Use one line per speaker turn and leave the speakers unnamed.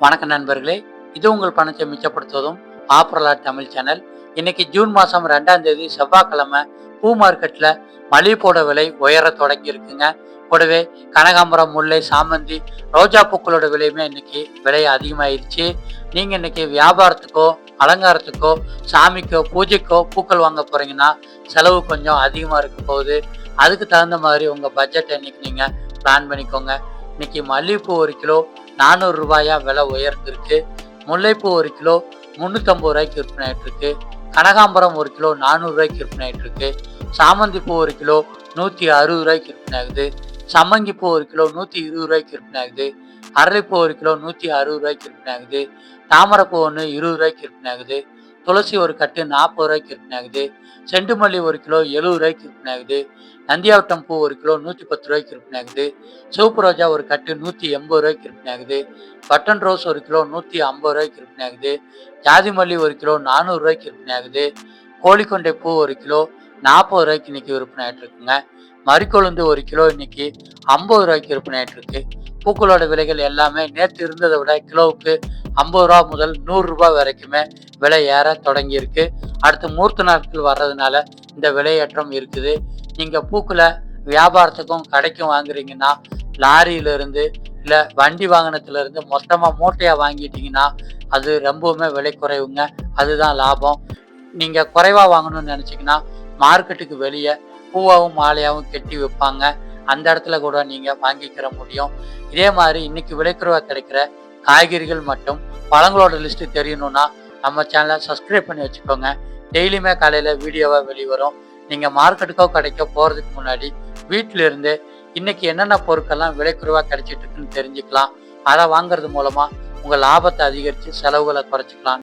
வணக்கம் நண்பர்களே, இது உங்கள் பணத்தை மிச்சப்படுத்துவதும் ஆப்ரலாட் தமிழ் சேனல். இன்னைக்கு ஜூன் மாதம் 2ஆம் தேதி செவ்வாய்க்கிழமை பூ மார்க்கெட்டில் மல்லிகைப்பூட விலை உயர தொடங்கி இருக்குங்க. கூடவே கனகாம்பரம், முல்லை, சாமந்தி, ரோஜா பூக்களோட விலையுமே இன்னைக்கு விலை அதிகமாயிருச்சு. நீங்கள் இன்னைக்கு வியாபாரத்துக்கோ அலங்காரத்துக்கோ சாமிக்கோ பூஜைக்கோ பூக்கள் வாங்க போகிறீங்கன்னா செலவு கொஞ்சம் அதிகமாக இருக்க போகுது. அதுக்கு தகுந்த மாதிரி உங்கள் பட்ஜெட்டை இன்னைக்கு நீங்கள் பிளான் பண்ணிக்கோங்க. இன்னைக்கு மல்லிகைப்பூ 1 கிலோ 400 ரூபாயா விலை உயர்ந்திருக்கு. முல்லைப்பூ 1 கிலோ 350 ரூபாய்க்கு விற்பனை ஆகிட்டு இருக்கு. கனகாம்பரம் 1 கிலோ 400 ரூபாய்க்கு விற்பனை ஆகிட்டு இருக்கு. சாமந்தி பூ 1 கிலோ 160 ரூபாய்க்கு விற்பனை ஆகுது. சம்மங்கி பூ 1 கிலோ 120 ரூபாய்க்கு விற்பனை ஆகுது. அரளிப்பூ 1 கிலோ 160 ரூபாய்க்கு விற்பனை ஆகுது. தாமரைப்பூ 1 20 ரூபாய்க்கு விற்பனை ஆகுது. துளசி ஒரு கட்டு 40 ரூபாய்க்கு விற்பனை ஆகுது. செண்டு மல்லி 1 கிலோ 70 ரூபாய்க்கு விற்பனை ஆகுது. நந்தியாவட்டம் பூ 1 கிலோ 110 ரூபாய்க்கு விற்பனை ஆகுது. சிவப்பு ரோஜா ஒரு கட்டு 180 ரூபாய்க்கு விற்பனை ஆகுது. பட்டன் ரோஸ் 1 கிலோ 150 ரூபாய்க்கு விற்பனை ஆகுது. ஜாதி மல்லி 1 கிலோ 400 ரூபாய்க்கு விற்பனை ஆகுது. கோழிக்கொண்டை பூ 1 கிலோ 40 ரூபாய்க்கு இன்னைக்கு விற்பனை ஆகிட்டு இருக்குங்க. மறிக்கொழுந்து 1 கிலோ இன்னைக்கு 50 ரூபாய்க்கு விற்பனை ஆகிட்டு இருக்கு. பூக்களோட விலைகள் எல்லாமே நேற்று இருந்ததை விட கிலோவுக்கு 50 ரூபா முதல் 100 ரூபாய் வரைக்குமே விலை ஏற தொடங்கி இருக்கு. அடுத்து மூர்த்த நாட்கள் வர்றதுனால இந்த விலையேற்றம் இருக்குது. நீங்க பூக்களை வியாபாரத்துக்கும் கடைக்கும் வாங்குறீங்கன்னா லாரியிலிருந்து இல்லை வண்டி வாகனத்திலிருந்து மொத்தமாக மூட்டையாக வாங்கிட்டீங்கன்னா அது ரொம்பவுமே விலை குறைவுங்க. அதுதான் லாபம். நீங்கள் குறைவாக வாங்கணும்னு நினச்சிங்கன்னா மார்க்கெட்டுக்கு வெளியே பூவாகவும் மாலையாகவும் கெட்டி வைப்பாங்க. அந்த இடத்துல கூட நீங்கள் வாங்கிக்கிற முடியும். இதே மாதிரி இன்னைக்கு விலைக்குறைவா கிடைக்கிற காய்கறிகள் மற்றும் பழங்களோட லிஸ்ட்டு தெரியணும்னா நம்ம சேனலை சப்ஸ்கிரைப் பண்ணி வச்சுக்கோங்க. டெய்லியுமே காலையில் வீடியோவாக வெளிவரும். நீங்கள் மார்க்கெட்டுக்கோ கடைக்கோ போகிறதுக்கு முன்னாடி வீட்டில இருந்து இன்னைக்கு என்னென்ன பொருட்கள்லாம் விலைக்குறைவாக கிடைச்சிட்டு இருக்குன்னு தெரிஞ்சுக்கலாம். அதை வாங்குறது மூலமாக உங்கள் லாபத்தை அதிகரித்து செலவுகளை குறைச்சிக்கலாம்.